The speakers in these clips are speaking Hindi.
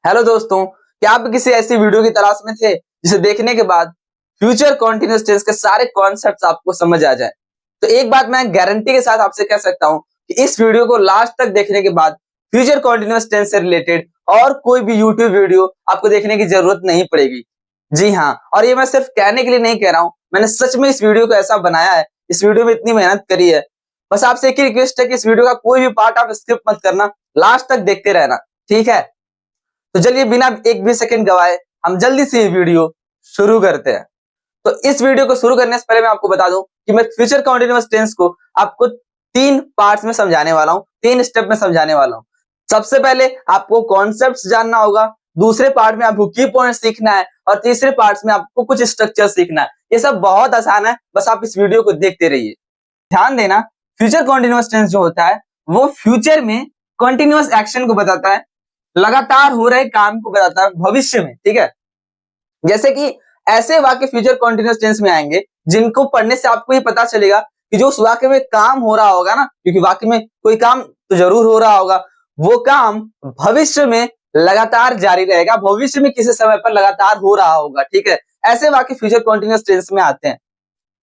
हेलो दोस्तों, क्या आप किसी ऐसी वीडियो की तलाश में थे जिसे देखने के बाद फ्यूचर कॉन्टिन्यूअस टेंस के सारे कॉन्सेप्ट्स आपको समझ आ जाए? तो एक बात मैं गारंटी के साथ आपसे कह सकता हूं कि इस वीडियो को लास्ट तक देखने के बाद फ्यूचर कॉन्टिन्यूअस टेंस से रिलेटेड और कोई भी यूट्यूब वीडियो आपको देखने की जरूरत नहीं पड़ेगी। जी हाँ, और ये मैं सिर्फ कहने के लिए नहीं कह रहा हूं, मैंने सच में इस वीडियो को ऐसा बनाया है, इस वीडियो में इतनी मेहनत करी है। बस आपसे एक ही रिक्वेस्ट है कि इस वीडियो का कोई भी पार्ट आप स्किप मत करना, लास्ट तक देखते रहना, ठीक है? तो चलिए बिना एक भी सेकंड गवाए हम जल्दी से ये वीडियो शुरू करते हैं। तो इस वीडियो को शुरू करने से पहले मैं आपको बता दूं कि मैं फ्यूचर कॉन्टिन्यूअस टेंस को आपको 3 पार्ट्स में समझाने वाला हूं, 3 स्टेप में समझाने वाला हूं। सबसे पहले आपको कॉन्सेप्ट्स जानना होगा, दूसरे पार्ट में आपको की पॉइंट सीखना है और तीसरे पार्ट में आपको कुछ स्ट्रक्चर सीखना है। ये सब बहुत आसान है, बस आप इस वीडियो को देखते रहिए। ध्यान देना, फ्यूचर कॉन्टिन्यूअस टेंस जो होता है वो फ्यूचर में कॉन्टिन्यूअस एक्शन को बताता है, लगातार हो रहे काम को बताता है भविष्य में, ठीक है? जैसे कि ऐसे वाक्य फ्यूचर कॉन्टिन्यूअस टेंस में आएंगे जिनको पढ़ने से आपको ये पता चलेगा कि जो उस वाक्य में काम हो रहा होगा ना, क्योंकि वाक्य में कोई काम तो जरूर हो रहा होगा, वो काम भविष्य में लगातार जारी रहेगा, भविष्य में किसी समय पर लगातार हो रहा होगा, ठीक है? ऐसे वाक्य फ्यूचर कॉन्टिन्यूअस टेंस में आते हैं।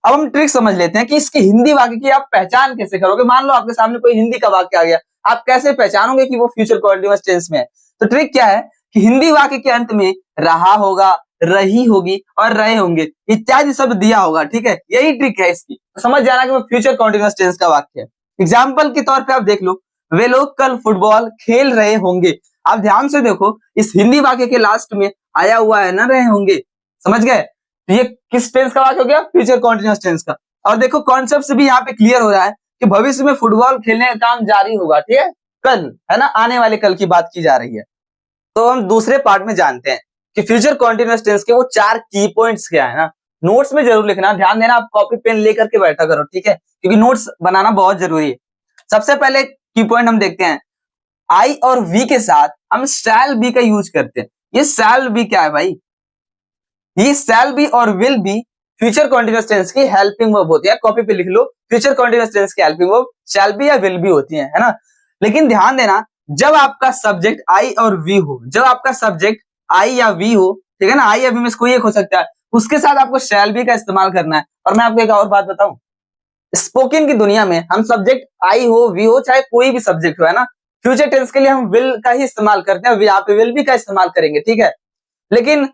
अब हम ट्रिक समझ लेते हैं कि इसकी हिंदी वाक्य की आप पहचान कैसे करोगे। मान लो आपके सामने कोई हिंदी का वाक्य आ गया, आप कैसे पहचानोगे कि वो फ्यूचर कॉन्टिन्यूअस टेंस में है? तो ट्रिक क्या है कि हिंदी वाक्य के अंत में रहा होगा, रही होगी और रहे होंगे इत्यादि शब्द दिया होगा, ठीक है? यही ट्रिक है इसकी, तो समझ जाना कि वो फ्यूचर कॉन्टिन्यूअस टेंस का वाक्य है। एग्जाम्पल के तौर पे आप देख लो, वे लोग कल फुटबॉल खेल रहे होंगे। आप ध्यान से देखो, इस हिंदी वाक्य के लास्ट में आया हुआ है ना, रहे होंगे, समझ गए? तो ये किस टेंस का वाक्य हो गया? फ्यूचर कॉन्टिन्यूअस टेंस का। और देखो कॉन्सेप्ट भी यहाँ पे क्लियर हो रहा है कि भविष्य में फुटबॉल खेलने का काम जारी होगा, ठीक है? कल, है ना, आने वाले कल की बात की जा रही है। तो हम दूसरे पार्ट में जानते हैं कि फ्यूचर कॉन्टिन्यूअस टेंस के वो 4 की पॉइंट्स क्या है ना। नोट्स में जरूर लिखना, ध्यान देना, आप कॉपी पेन लेकर के बैठा करो, ठीक है? क्योंकि नोट्स बनाना बहुत जरूरी है। सबसे पहले की पॉइंट हम देखते हैं, आई और वी के साथ हम शैल बी का यूज करते हैं। ये शैल बी क्या है भाई? ये शैल बी और will be future continuous tense की हेल्पिंग वर्ब होती है। कॉपी पे लिख लो, फ्यूचर कॉन्टिन्यूअस टेंस की हेल्पिंग वर्ब शैल बी या विल बी होती है ना? लेकिन ध्यान देना, जब आपका सब्जेक्ट आई और वी हो, जब आपका सब्जेक्ट आई या वी हो, ठीक है ना, आई या वी में से कोई एक हो सकता है, उसके साथ आपको शैल बी का इस्तेमाल करना है। और मैं आपको एक और बात बताऊं, स्पोकन की दुनिया में हम सब्जेक्ट आई हो, वी हो, चाहे कोई भी सब्जेक्ट हो, है ना, फ्यूचर टेंस के लिए हम विल का ही इस्तेमाल करते हैं, यहाँ पे विल बी का इस्तेमाल करेंगे, ठीक है? लेकिन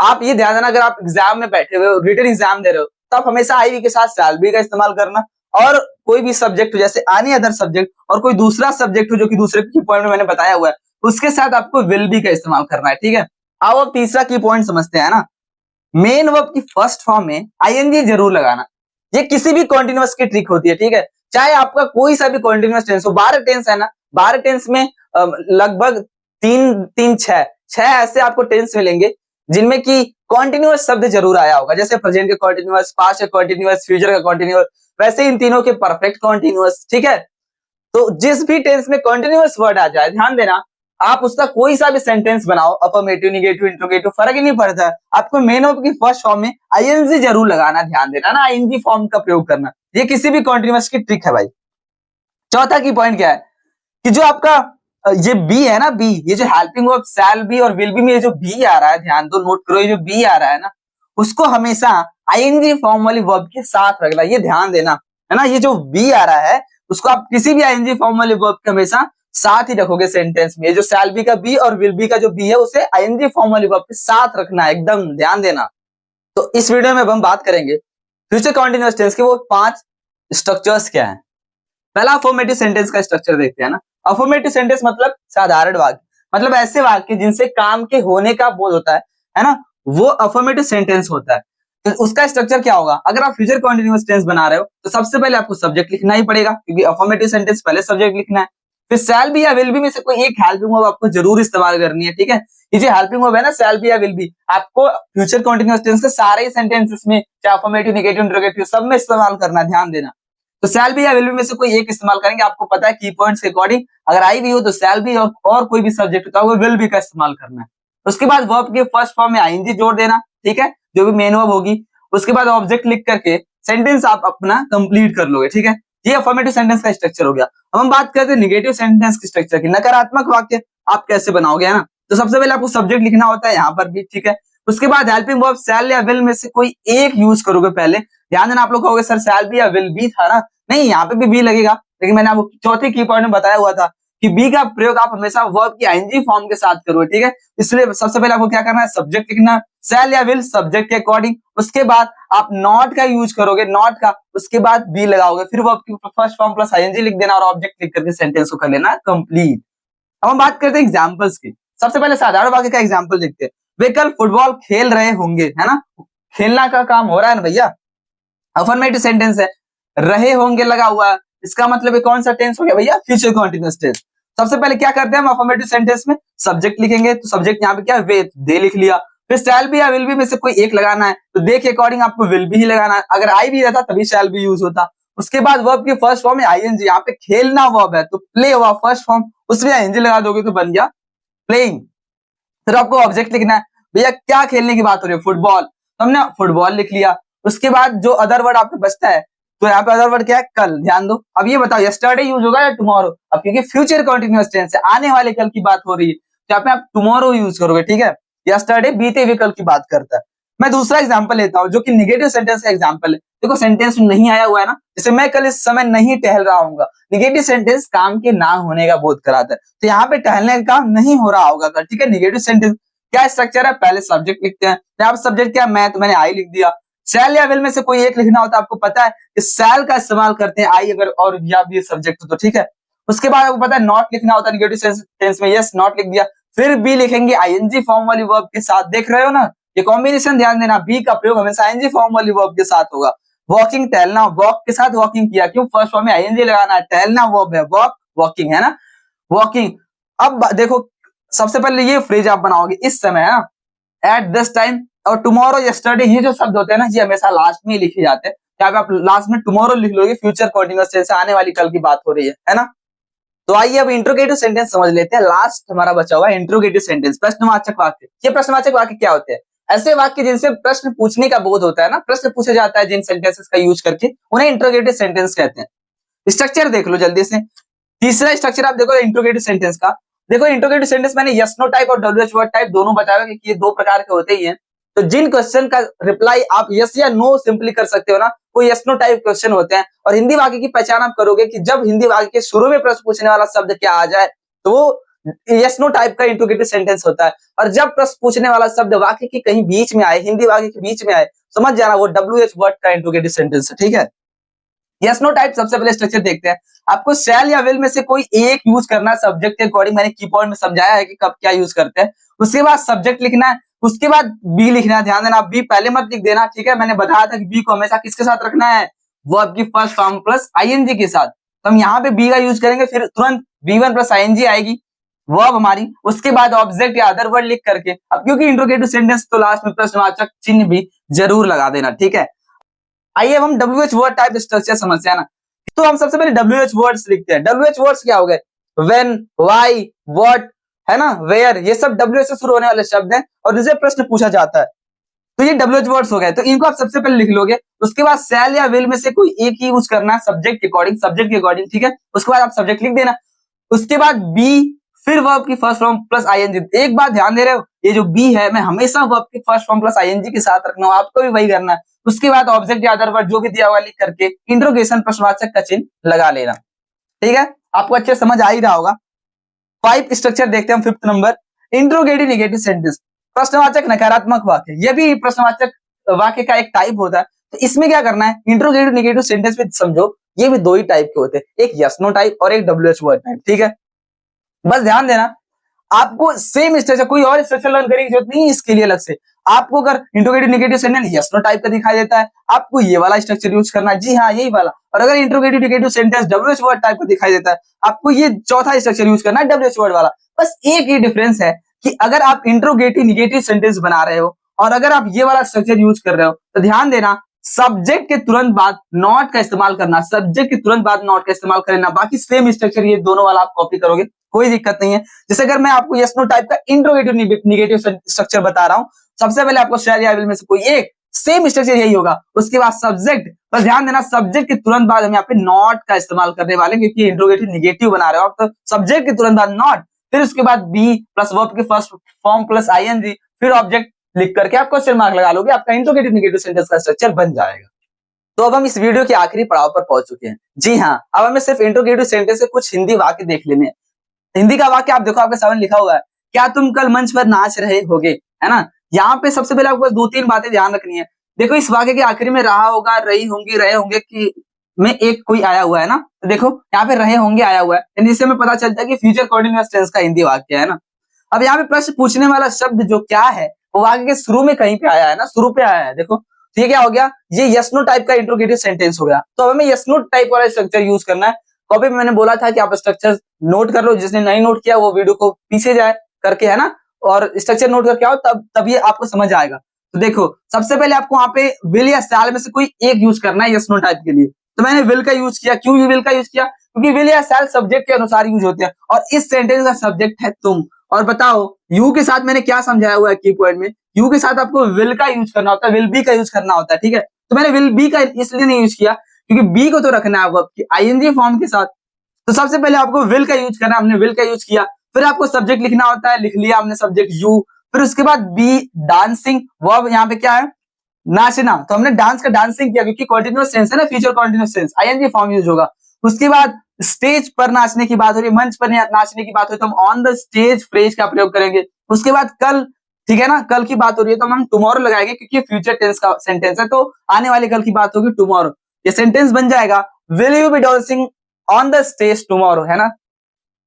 आप ये ध्यान देना, अगर आप एग्जाम में बैठे हुए हो, रिटन एग्जाम दे रहे हो, तो आप हमेशा आई वी के साथ शैल बी का इस्तेमाल करना। और कोई भी सब्जेक्ट हो, जैसे एनी अदर सब्जेक्ट, और कोई दूसरा सब्जेक्ट हो जो कि दूसरे की पॉइंट में मैंने बताया हुआ है, उसके साथ आपको विल बी का इस्तेमाल करना है, ठीक है? आओ अब तीसरा की पॉइंट समझते हैं ना। मेन वर्ब की फर्स्ट फॉर्म में आईएनजी जरूर लगाना। ये किसी भी कॉन्टिन्यूअस की ट्रिक होती है, ठीक है? चाहे आपका कोई सा भी कॉन्टिन्यूअस टेंस हो, 12 टेंस है ना, 12 टेंस में लगभग छह ऐसे आपको टेंस मिलेंगे जिनमें की कॉन्टिन्यूअस शब्द जरूर आया होगा, जैसे प्रेजेंट का कॉन्टिन्यूअस, पास्ट का कॉन्टिन्यूअस, फ्यूचर का कॉन्टिन्यूअस, वैसे इन तीनों के परफेक्ट कॉन्टिन्यूअस, ठीक है? तो जिस भी टेंस में कॉन्टिन्यूअस वर्ड आ जाए, ध्यान देना, आप उसका कोई सा भी सेंटेंस बनाओ, अफर्मेटिव, नेगेटिव, इंट्रोगेटिव, फर्क ही नहीं पड़ता है, आपको मेन वर्ब की फर्स्ट फॉर्म में आईएनजी जरूर लगाना, ध्यान देना ना, आईएनजी फॉर्म का प्रयोग करना। ये किसी भी कॉन्टिन्यूअस की ट्रिक है भाई। चौथा की पॉइंट क्या है कि जो आपका ये बी है ना, बी, ये जो हेल्पिंग वर्ब शैल बी और विल बी में ये जो बी आ रहा है, ध्यान दो, नोट करो, ये जो बी आ रहा है ना, उसको हमेशा आईएनजी फॉर्म वाली वर्ब के साथ रखना, ये ध्यान देना, है ना? ये जो बी आ रहा है उसको आप किसी भी आईएनजी फॉर्म वाले वर्ब के हमेशा साथ ही रखोगे सेंटेंस में। ये जो शैल बी का बी और विल बी का जो बी है, उसे आईएनजी फॉर्म वाली वर्ब के साथ रखना है, एकदम ध्यान देना। तो इस वीडियो में हम बात करेंगे फ्यूचर कॉन्टिन्यूअस टेंस के वो 5 स्ट्रक्चर्स क्या है। पहला अफर्मेटिव सेंटेंस का स्ट्रक्चर देखते हैं ना। अफर्मेटिव सेंटेंस मतलब साधारण वाक्य, मतलब ऐसे वाक्य जिनसे काम के होने का बोध होता है ना, वो अफर्मेटिव सेंटेंस होता है। तो उसका स्ट्रक्चर क्या होगा? अगर आप फ्यूचर कॉन्टिन्यूअस टेंस बना रहे हो तो सबसे पहले आपको सब्जेक्ट लिखना ही पड़ेगा, क्योंकि अफर्मेटिव सेंटेंस पहले सब्जेक्ट लिखना है। फिर शैल बी या विल बी में से कोई एक हेल्पिंग वर्ब आपको जरूर इस्तेमाल करनी है, ठीक है? ये जो हेल्पिंग वर्ब है ना, शैल बी या विल बी, आपको फ्यूचर कॉन्टिन्यूअस टेंस के सारे ही सेंटेंसेस में, चाहे अफर्मेटिव, नेगेटिव, इंटरोगेटिव, सब में इस्तेमाल करना है, ध्यान देना। तो शैल बी या विल बी में से कोई एक इस्तेमाल करेंगे, आपको पता है की पॉइंट्स के अकॉर्डिंग, अगर आई भी हो तो शैल बी, और कोई भी सब्जेक्ट होता है वो विल बी का इस्तेमाल करना है। उसके बाद वर्ब के फर्स्ट फॉर्म में आईएनजी जोड़ देना, ठीक है, जो भी मेन वर्ब होगी। उसके बाद ऑब्जेक्ट लिख करके सेंटेंस आप अपना कंप्लीट कर लोगे, ठीक है? ये अफर्मेटिव सेंटेंस का स्ट्रक्चर हो गया। अब हम बात करते हैं नेगेटिव सेंटेंस के स्ट्रक्चर की, नकारात्मक वाक्य आप कैसे बनाओगे, है ना? तो सबसे पहले आपको सब्जेक्ट लिखना होता है यहाँ पर भी, ठीक है। उसके बाद हेल्पिंग वर्ब शैल या विल में से कोई एक यूज करोगे पहले। ध्यान देना, आप लोग कहोगे सर शैल भी या विल भी था ना, नहीं यहाँ पे भी लगेगा, लेकिन मैंने आपको चौथे की पॉइंट में बताया हुआ था कि बी का प्रयोग आप हमेशा वर्ब की आईएनजी फॉर्म के साथ करोगे, ठीक है। इसलिए सबसे पहले आपको क्या करना है, सब्जेक्ट लिखना, शैल या विल सब्जेक्ट के अकॉर्डिंग। उसके बाद आप नॉट का यूज करोगे, नॉट का, उसके बाद बी लगाओगे, फिर वर्ब की फर्स्ट फॉर्म प्लस आईएनजी लिख देना और ऑब्जेक्ट लिख करके सेंटेंस को कर लेना कंप्लीट। अब हम बात करते हैं एग्जाम्पल्स की। सबसे पहले साधारण वाक्य का एग्जाम्पल देखते हैं। वे कल फुटबॉल खेल रहे होंगे, है ना, खेलना का काम हो रहा है ना भैया, अफर्मेटिव सेंटेंस है, रहे होंगे लगा हुआ है, इसका मतलब ये कौन सा टेंस हो गया भैया, फ्यूचर कॉन्टिन्यूअस टेंस। सबसे पहले क्या करते हैं हम अफर्मेटिव सेंटेंस में, सब्जेक्ट लिखेंगे, तो सब्जेक्ट यहाँ पे क्या है, वे, दे लिख लिया। फिर शैल बी या विल बी में से कोई एक लगाना है, तो दे के अकॉर्डिंग आपको विल बी ही लगाना है, अगर आई भी रहता तभी शैल बी यूज होता। उसके बाद वर्ब की फर्स्ट फॉर्म है आईएनजी, यहाँ पे खेलना वर्ब है तो प्ले हुआ फर्स्ट फॉर्म, उसमें आईएनजी लगा दोगे तो बन गया प्लेइंग। फिर आपको ऑब्जेक्ट लिखना है, भैया क्या खेलने की बात हो रही है, फुटबॉल, तो हमने फुटबॉल लिख लिया। उसके बाद जो अदर वर्ड आपको बचता है, तो यहाँ पे अदर वर्ड क्या है, कल। ध्यान दो, अब ये बताओ यस्टरडे यूज होगा या टुमारो, अब क्योंकि फ्यूचर कंटीन्यूअस टेंस है, आने वाले कल की बात हो रही है, तो यहाँ पे आप टुमारो यूज करोगे, ठीक है। यस्टरडे बीते हुए कल की बात करता है। मैं दूसरा एग्जांपल लेता हूँ जो कि निगेटिव सेंटेंस का एग्जांपल है। देखो सेंटेंस नहीं आया हुआ है ना, जैसे मैं कल इस समय नहीं टहल रहा हूँ, निगेटिव सेंटेंस काम के ना होने का बोध कराता है, तो यहाँ पे टहलने का काम नहीं हो रहा होगा कल, ठीक है। निगेटिव सेंटेंस क्या स्ट्रक्चर है, पहले सब्जेक्ट लिखते हैं, यहाँ पे सब्जेक्ट क्या, मैं, तो मैंने आई लिख दिया। शैल या विल में से कोई एक लिखना होता है, आपको पता है कि शैल का इस्तेमाल करते हैं आई अगर और या भी सब्जेक्ट तो, ठीक है। उसके बाद आपको पता है नॉट लिखना होता है निगेटिव टेंस में, यस नॉट लिख दिया। फिर बी लिखेंगे आईएनजी फॉर्म वाली वर्ब के साथ, देख रहे हो ना ये कॉम्बिनेशन, ध्यान देना, बी का प्रयोग हमेशा आईएनजी फॉर्म वाली वर्ब के साथ होगा। वॉकिंग, टहलना, वॉक के साथ वॉकिंग किया, क्यों, फर्स्ट फॉर्म में आईएनजी लगाना है, टहलना वर्ब है, वॉक वॉकिंग है ना, वॉकिंग। अब देखो सबसे पहले ये फ्रेज आप बनाओगे, इस समय है ना, एट दिस टाइम, और टुमारो, यस्टरडे, ये जो शब्द होते हैं ना, ये हमेशा लास्ट में ही लिखे जाते हैं। यहाँ पे आप लास्ट में टुमारो लिख लोगे, फ्यूचर कंटीन्यूअस टेंस, आने वाली कल की बात हो रही है ना। तो आइए अब इंट्रोगेटिव सेंटेंस समझ लेते हैं। लास्ट हमारा बचा हुआ है इंट्रोगेटिव सेंटेंस, प्रश्नवाचक वाक्य। ये प्रश्नवाचक वाक्य क्या होते हैं, ऐसे वाक्य जिनसे प्रश्न पूछने का बोध होता है ना, प्रश्न पूछा जाता है जिन सेंटेंसेस का यूज करके, उन्हें इंट्रोगेटिव सेंटेंस कहते हैं। स्ट्रक्चर देख लो जल्दी से। तीसरा स्ट्रक्चर आप देखो इंट्रोगेटिव सेंटेंस का, देखो इंट्रोगेटिव सेंटेंस मैंने यस नो टाइप और डब्ल्यूएच वर्ड टाइप दोनों बताया कि ये दो प्रकार के होते ही हैं। तो जिन क्वेश्चन का रिप्लाई आप यस या नो सिंपली कर सकते हो ना, वो यस नो टाइप क्वेश्चन होते हैं। और हिंदी वाक्य की पहचान आप करोगे कि जब हिंदी वाक्य के शुरू में प्रश्न पूछने वाला शब्द क्या आ जाए, तो वो यस नो टाइप का इंट्रोगेटिव सेंटेंस होता है। और जब प्रश्न पूछने वाला शब्द वाक्य के कहीं बीच में आए, हिंदी वाक्य के बीच में आए, समझ जाना वो डब्ल्यूएच वर्ड का इंट्रोगेटिव सेंटेंस है, ठीक है। यस नो टाइप सबसे पहले स्ट्रक्चर देखते हैं। आपको शैल या विल में से कोई एक यूज करना है सब्जेक्ट के अकॉर्डिंग, मैंने की पॉइंट में समझाया है कि कब क्या यूज करते हैं। उसके बाद सब्जेक्ट लिखना है, उसके बाद बी लिखना है। ध्यान देना, बी पहले मत लिख देना, ठीक है। मैंने बताया था कि बी को हमेशा किसके साथ रखना है, वर्ब की फर्स्ट फॉर्म प्लस आईएनजी के साथ। तो हम यहाँ पे बी का यूज करेंगे, फिर तुरंत बी1 प्लस आईएनजी आएगी वर्ब हमारी, उसके बाद ऑब्जेक्ट या अदर वर्ड लिख करके। अब क्योंकि इंट्रोगेटिव सेंटेंस तो लास्ट में प्रश्नवाचक चिन्ह भी जरूर लगा देना, ठीक है। आइए अब हम डब्ल्यूएच वर्ड टाइप स्ट्रक्चर समझते हैं ना। तो हम सबसे पहले डब्ल्यूएच वर्ड्स लिखते हैं। डब्ल्यूएच वर्ड्स क्या हो गए, व्हेन, व्हाई, व्हाट, है ना, वेयर, ये सब डब्ल्यूएच से शुरू होने वाले शब्द हैं और इनसे प्रश्न पूछा जाता है। तो ये डब्ल्यूएच वर्ड्स हो गए, तो इनको आप सबसे पहले लिख लोगे। उसके बाद शैल या विल में से कोई एक ही यूज करना है सब्जेक्ट के अकॉर्डिंग, ठीक है। उसके बाद आप सब्जेक्ट लिख देना। उसके बाद बी, फिर वर्ब की फर्स्ट फॉर्म प्लस आईएनजी। एक बात ध्यान दे रहे हो, ये जो बी है मैं हमेशा वर्ब की फर्स्ट फॉर्म प्लस आईएनजी के साथ रखना, आपको भी वही करना है। उसके बाद ऑब्जेक्ट या अदर वर्ड जो भी दिया हुआ लिख करके इंट्रोगेशन प्रश्नवाचक का चिन्ह लगा लेना, ठीक है। आपको अच्छे समझ आ ही रहा होगा। 5 स्ट्रक्चर देखते हैं हम। 5th number, interrogative negative sentence, प्रश्नवाचक नकारात्मक वाक्य। यह भी प्रश्नवाचक वाक्य का एक टाइप होता है। तो इसमें क्या करना है, इंट्रोगेटिव नेगेटिव सेंटेंस में समझो ये भी दो ही टाइप के होते हैं, एक यस नो टाइप और एक डब्ल्यूएच वर्ड टाइप, ठीक है। बस ध्यान देना, आपको सेम स्ट्रक्चर, कोई और स्ट्रक्चर लर्न करने की जरूरत नहीं है इसके लिए अलग से। आपको अगर interrogative negative sentence yes no type का दिखाई देता है, आपको ये वाला स्ट्रक्चर यूज करना है, जी हाँ यही वाला। और अगर interrogative negative sentence WH word type का दिखाई देता है, आपको ये चौथा स्ट्रक्चर यूज करना है, डब्ल्यूएच वर्ड वाला। बस एक ही डिफरेंस है कि अगर आप इंट्रोगेटिव नेगेटिव सेंटेंस बना रहे हो और अगर आप ये वाला स्ट्रक्चर यूज कर रहे हो, तो ध्यान देना सब्जेक्ट के तुरंत बाद नॉट का इस्तेमाल करना, सब्जेक्ट के तुरंत बाद नॉट का इस्तेमाल करना। बाकी सेम स्ट्रक्चर ये दोनों वाला आप कॉपी करोगे, कोई दिक्कत नहीं है। जैसे अगर मैं आपको यस नो टाइप का इंट्रोगेटिव नेगेटिव स्ट्रक्चर बता रहा हूं, सबसे पहले आपको शैल या विल में से कोई एक, सेम स्ट्रक्चर यही होगा। उसके बाद सब्जेक्ट, बस ध्यान देना सब्जेक्ट के तुरंत बाद हम यहाँ पे नॉट का इस्तेमाल करने वाले, क्योंकि इंट्रोगेटिव नेगेटिव बना रहे हो आप, तो सब्जेक्ट के तुरंत बाद नॉट, फिर उसके बाद बी प्लस वर्ब के फर्स्ट फॉर्म प्लस आईएनजी, फिर ऑब्जेक्ट लिख करके आप क्वेश्चन मार्क लगा लोगे, आपका इंट्रोगेटिव नेगेटिव सेंटेंस का स्ट्रक्चर बन जाएगा। तो अब हम इस वीडियो के आखिरी पड़ाव पर पहुंच चुके हैं। जी हाँ, अब हमें सिर्फ इंट्रोगेटिव सेंटेंस से कुछ हिंदी वाक्य देख लेने हैं। हिंदी का वाक्य आप देखो, आपके सामने लिखा हुआ है, क्या तुम कल मंच पर नाच रहे होगे, है ना। यहाँ पे सबसे पहले आपको दो तीन बातें ध्यान रखनी है। देखो इस वाक्य के आखिरी में रहा होगा, रही होंगी, रहे होंगे की में एक कोई आया हुआ है ना, तो देखो यहाँ पे रहे होंगे आया हुआ है, इससे हमें पता चलता है कि फ्यूचर कंटीन्यूअस टेंस का हिंदी वाक्य है ना। अब यहाँ पे प्रश्न पूछने वाला शब्द जो क्या है वो वाक्य के शुरू में कहीं पे आया है ना, शुरू पे आया है। देखो तो ये क्या हो गया, ये यस नो टाइप का इंट्रोगेटिव सेंटेंस हो गया। तो अब हमें यस नो टाइप वाला स्ट्रक्चर यूज करना है। कॉपी में मैंने बोला था कि आप स्ट्रक्चर नोट कर लो, जिसने नहीं नोट किया वो वीडियो को पीछे जाए करके, है ना, और स्ट्रक्चर नोट करके आओ, तब ये आपको समझ आएगा। तो देखो सबसे पहले आपको वहां पे विल या शैल में से कोई एक यूज करना है यस नो टाइप के लिए। तो मैंने विल का यूज किया। क्यों विल का यूज किया? क्योंकि विल या शैल सब्जेक्ट के अनुसार यूज होते हैं और इस सेंटेंस का सब्जेक्ट है तुम। और बताओ यू के साथ मैंने क्या समझाया हुआ है की पॉइंट में, यू के साथ आपको विल का यूज करना होता है, विल बी का यूज करना होता है, ठीक है। तो मैंने विल बी का इसलिए नहीं यूज किया क्योंकि बी को तो रखना है वर्ब की आईएनजी फॉर्म के साथ। तो सबसे पहले आपको विल का यूज करना है, हमने विल का यूज किया। फिर आपको सब्जेक्ट लिखना होता है, लिख लिया हमने सब्जेक्ट यू। फिर उसके बाद बी डांसिंग, वर्ब यहाँ पे क्या है, नाचना। तो हमने डांस का डांसिंग किया क्योंकि कंटीन्यूअस टेंस है ना, future continuous tense, ING form use होगा। उसके बाद स्टेज पर नाचने की बात हो रही है, मंच पर नाचने की बात हो रही है तो हम ऑन द स्टेज फ्रेज का प्रयोग करेंगे। उसके बाद कल, ठीक है ना, कल की बात हो रही है तो हम टुमारो लगाएंगे क्योंकि फ्यूचर टेंस का सेंटेंस है, तो आने वाले कल की बात होगी टुमारो। ये सेंटेंस बन जाएगा will you B dancing on the stage tomorrow, है ना।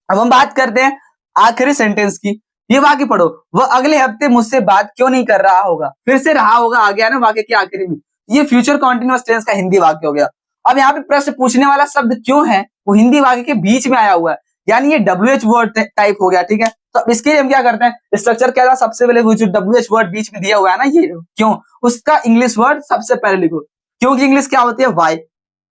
अब हम बात करते हैं आखिरी सेंटेंस की। ये वाक्य पढ़ो, वह अगले हफ्ते मुझसे बात क्यों नहीं कर रहा होगा। फिर से रहा होगा आ गया ना वाक्य के आखिरी में। ये फ्यूचर कंटीन्यूअस टेंस का हिंदी वाक्य हो गया। अब यहाँ पे प्रश्न पूछने वाला शब्द क्यों है वो हिंदी वाक्य के बीच में आया हुआ है, यानी ये WH वर्ड टाइप हो गया, ठीक है। तो इसके लिए हम क्या करते हैं, स्ट्रक्चर क्या था, सबसे पहले वो जो WH वर्ड बीच में दिया हुआ है ना, ये क्यों, उसका इंग्लिश वर्ड सबसे पहले लिखो। क्योंकि इंग्लिश क्या होती है, वाई,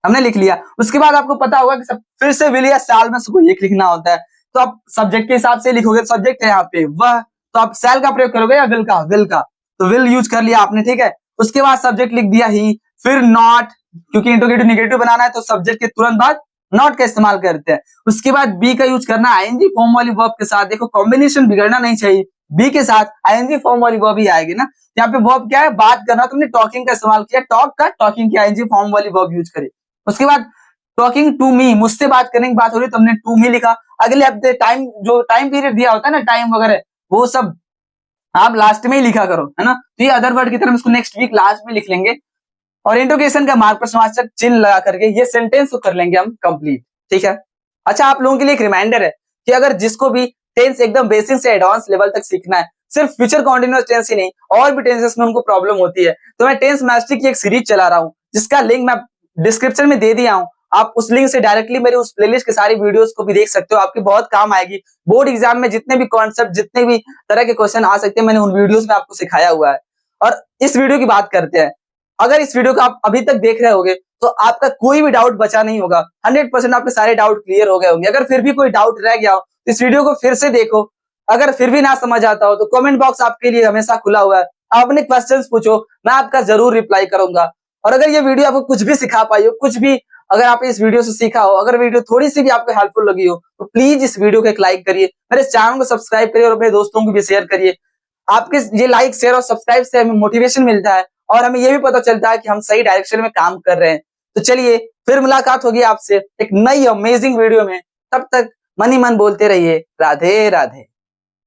हमने लिख लिया। उसके बाद आपको पता होगा कि फिर से विल या शैल में से कोई एक लिखना होता है, तो आप सब्जेक्ट के हिसाब से लिखोगे। सब्जेक्ट है यहाँ पे वह, तो आप शैल का प्रयोग करोगे या विल का, विल का। तो विल यूज कर लिया आपने, ठीक है। उसके बाद सब्जेक्ट लिख दिया ही, फिर नॉट, क्योंकि इंट्रोगेटिव नेगेटिव बनाना है तो सब्जेक्ट के तुरंत बाद नॉट का इस्तेमाल करते हैं। उसके बाद बी का यूज करना आईएनजी फॉर्म वाली वर्ब के साथ। देखो कॉम्बिनेशन बिगड़ना नहीं चाहिए, बी के साथ आईएनजी फॉर्म वाली वर्ब ही आएगी ना। यहाँ पे वर्ब क्या है, बात करना, तुमने टॉकिंग का इस्तेमाल किया, टॉक का टॉकिंग की आईएनजी फॉर्म वाली वर्ब यूज करी। उसके बाद टॉकिंग टू मी, मुझसे बात करने की बात हो रही है, तुमने टू मी लिखा। अगले हफ्ते टाइम, जो टाइम पीरियड दिया होता है ना, टाइम वगैरह, वो सब आप लास्ट में ही लिखा करो, है ना। तो ये अदर वर्ड की तरह इसको नेक्स्ट वीक लास्ट में लिख लेंगे और इंट्रोगेशन का मार्क प्रश्नवाचक चिन्ह लगा करके ये सेंटेंस को कर लेंगे हम कंप्लीट, ठीक है। अच्छा आप लोगों के लिए एक रिमाइंडर है कि अगर जिसको भी टेंस एकदम बेसिक से एडवांस लेवल तक सीखना है, सिर्फ फ्यूचर कंटीन्यूअस टेंस ही नहीं और भी टेंसेस में उनको प्रॉब्लम होती है, तो मैं टेंस मास्टरी की एक सीरीज चला रहा हूँ जिसका लिंक मैं डिस्क्रिप्शन में दे दिया हूँ। आप उस लिंक से डायरेक्टली मेरे उस प्लेलिस्ट के सारी वीडियोस को भी देख सकते हो, आपके बहुत काम आएगी। बोर्ड एग्जाम में जितने भी कॉन्सेप्ट, जितने भी तरह के क्वेश्चन आ सकते हैं, मैंने उन वीडियोस में आपको सिखाया हुआ है। और इस वीडियो की बात करते हैं, अगर इस वीडियो को आप अभी तक देख रहे होगे तो आपका कोई भी डाउट बचा नहीं होगा, 100% आपके सारे डाउट क्लियर हो गए होंगे। अगर फिर भी कोई डाउट रह गया हो तो इस वीडियो को फिर से देखो। अगर फिर भी ना समझ आता हो तो कमेंट बॉक्स आपके लिए हमेशा खुला हुआ है, आप अपने क्वेश्चंस पूछो, मैं आपका जरूर रिप्लाई करूंगा। और अगर ये वीडियो आपको कुछ भी सिखा पाई हो, कुछ भी अगर आप इस वीडियो से सीखा हो, अगर वीडियो थोड़ी सी भी आपको हेल्पफुल लगी हो तो प्लीज इस वीडियो को एक लाइक करिए, मेरे चैनल को सब्सक्राइब करिए और अपने दोस्तों को भी शेयर करिए। आपके ये लाइक, शेयर और सब्सक्राइब से हमें मोटिवेशन मिलता है और हमें ये भी पता चलता है कि हम सही डायरेक्शन में काम कर रहे हैं। तो चलिए फिर मुलाकात होगी आपसे एक नई अमेजिंग वीडियो में, तब तक मन ही मन बोलते रहिए राधे राधे।